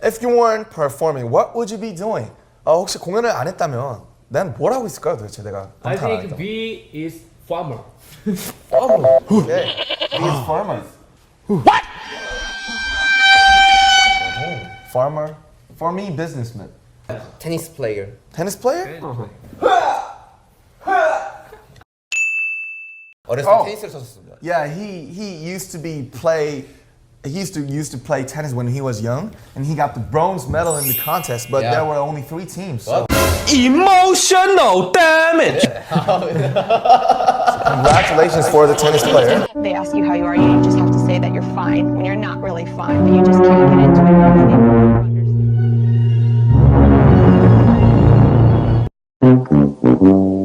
If you weren't performing, what would you be doing? 혹시 공연을 안 했다면 난 뭘 하고 있을까요 도대체 내가? I think B is farmer. Farmer. Okay. He is farmer. What? Farmer. For me, businessman. Tennis player. Tennis player? 어렸을 때 테니스를 쳤었습니다. Yeah, he used to play tennis when he was young, and he got the bronze medal in the contest. But there were only 3 teams. So Emotional damage. congratulations for the tennis player. They ask you how you are, you just have to say that you're fine when you're not really fine, but you just can't get into it.